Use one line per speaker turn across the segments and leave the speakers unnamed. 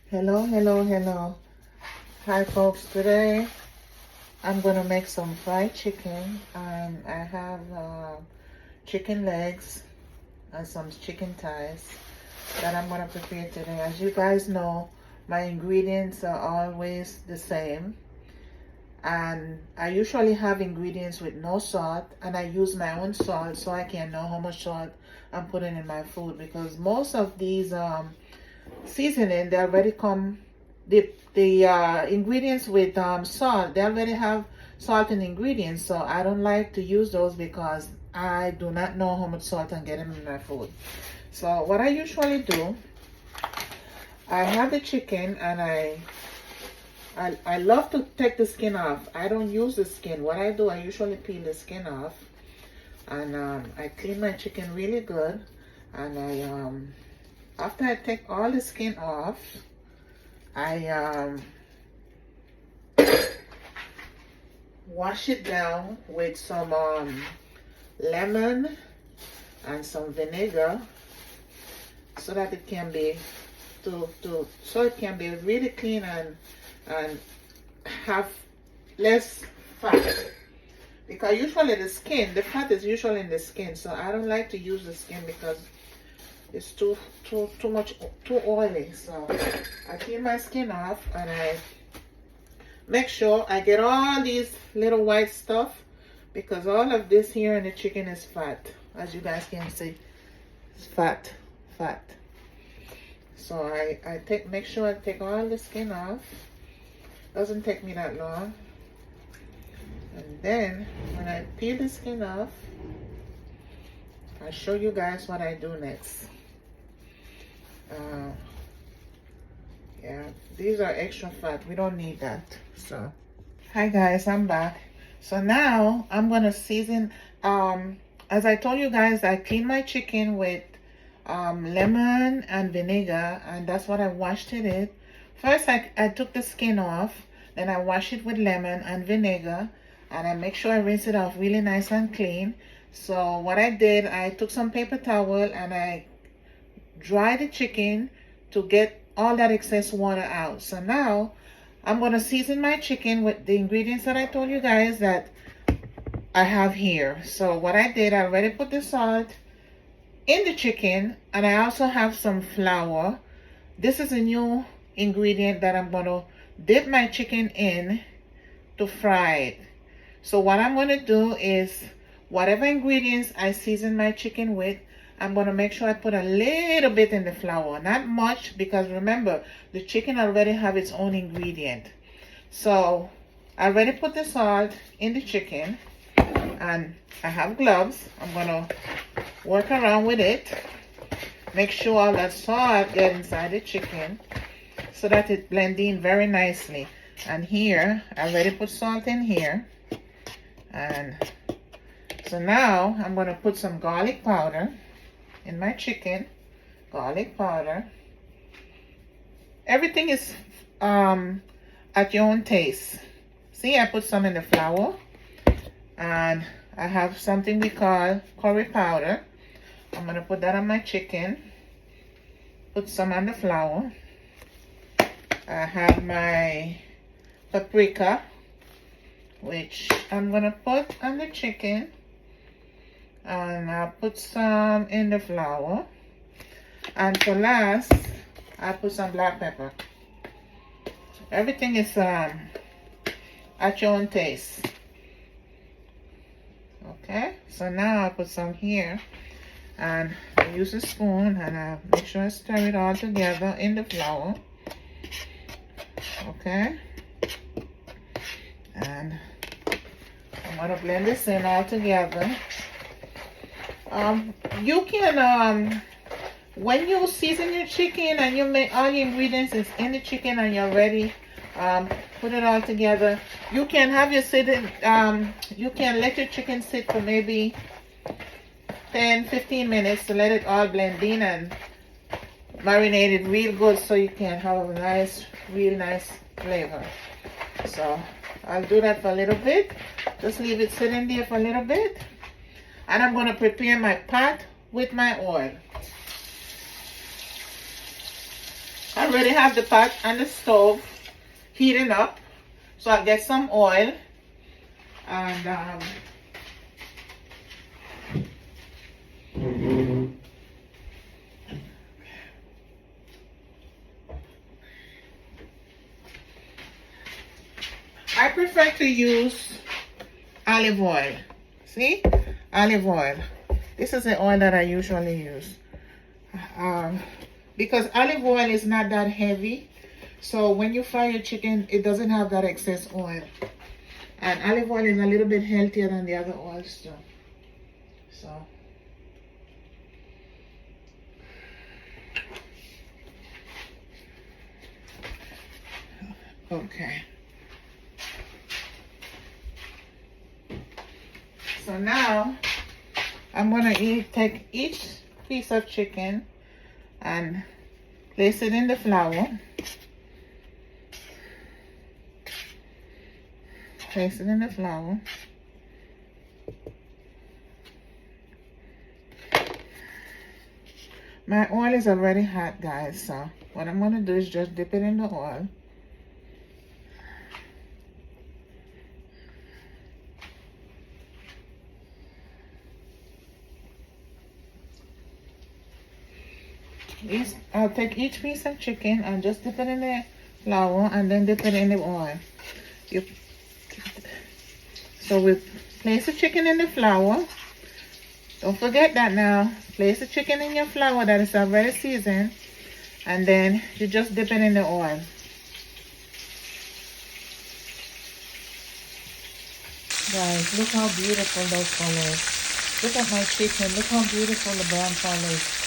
Hello. Hi folks, today I'm gonna make some fried chicken and I have chicken legs and some chicken thighs that I'm gonna prepare today. As you guys know, my ingredients are always the same, and I usually have ingredients with no salt, and I use my own salt so I can know how much salt I'm putting in my food, because most of these seasoning, they already come, the ingredients with salt, they already have salt in ingredients, so I don't like to use those because I do not know how much salt I'm getting in my food. So what I usually do, I have the chicken and I love to take the skin off. I don't use the skin. What I do, I usually peel the skin off, and I clean my chicken really good, and after I take all the skin off, I wash it down with some lemon and some vinegar so that it can be so it can be really clean and have less fat, because usually the fat is usually in the skin, so I don't like to use the skin because it's too oily. So I clean my skin off and I make sure I get all these little white stuff, because all of this here in the chicken is fat. As you guys can see, it's fat. So I make sure I take all the skin off. Doesn't take me that long. And then when I peel the skin off, I'll show you guys what I do next. Yeah, these are extra fat. We don't need that. So hi guys, I'm back. So now I'm gonna season. As I told you guys, I cleaned my chicken with lemon and vinegar, and that's what I washed it in. First I took the skin off, then I wash it with lemon and vinegar, and I make sure I rinse it off really nice and clean. So what I did, I took some paper towel and I dry the chicken to get all that excess water out. So now I'm going to season my chicken with the ingredients that I told you guys that I have here. So what I did, I already put the salt in the chicken, and I also have some flour. This is a new ingredient that I'm going to dip my chicken in to fry it. So what I'm going to do is, whatever ingredients I season my chicken with, I'm going to make sure I put a little bit in the flour. Not much, because remember, the chicken already have its own ingredient. So I already put the salt in the chicken, and I have gloves. I'm going to work around with it. Make sure all that salt get inside the chicken so that it blends in very nicely. And here, I already put salt in here. And so now I'm going to put some garlic powder in my chicken. Garlic powder. Everything is at your own taste. See, I put some in the flour, and I have something we call curry powder. I'm going to put that on my chicken. Put some on the flour. I have my paprika, which I'm going to put on the chicken. And I'll put some in the flour. And for last, I'll put some black pepper. Everything is at your own taste. Okay, so now I'll put some here. And I use a spoon and I make sure I stir it all together in the flour. Okay. And I'm going to blend this in all together. You can, when you season your chicken and you make all the ingredients is in the chicken and you're ready, put it all together, you can have your you can let your chicken sit for maybe 10-15 minutes to let it all blend in and marinate it real good, so you can have a real nice flavor. So I'll do that for a little bit. Just leave it sitting there for a little bit. And I'm going to prepare my pot with my oil. I already have the pot on the stove heating up. So I'll get some oil and I prefer to use olive oil. See? Olive oil. This is the oil that I usually use. Because olive oil is not that heavy. So when you fry your chicken, it doesn't have that excess oil. And olive oil is a little bit healthier than the other oils too. So. Okay. So now I'm gonna take each piece of chicken and place it in the flour. Place it in the flour. My oil is already hot, guys, so what I'm gonna do is just dip it in the oil. I'll take each piece of chicken and just dip it in the flour and then dip it in the oil. So we place the chicken in the flour. Don't forget that now. Place the chicken in your flour that is already seasoned. And then you just dip it in the oil. Guys, look how beautiful those colors. Look at my chicken. Look how beautiful the brown colors.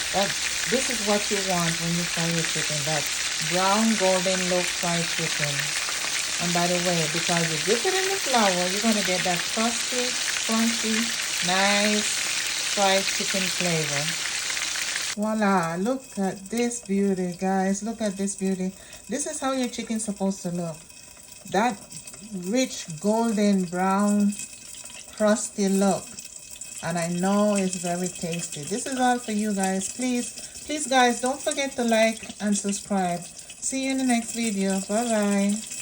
This is what you want when you fry your chicken. That brown golden loaf fried chicken. And by the way, because you dip it in the flour, you're going to get that crusty, crunchy, nice fried chicken flavor. Voila, look at this beauty, guys. Look at this beauty. This is how your chicken's supposed to look. That rich, golden, brown, crusty look. And I know it's very tasty. This is all for you guys. Please guys, don't forget to like and subscribe. See you in the next video. Bye-bye.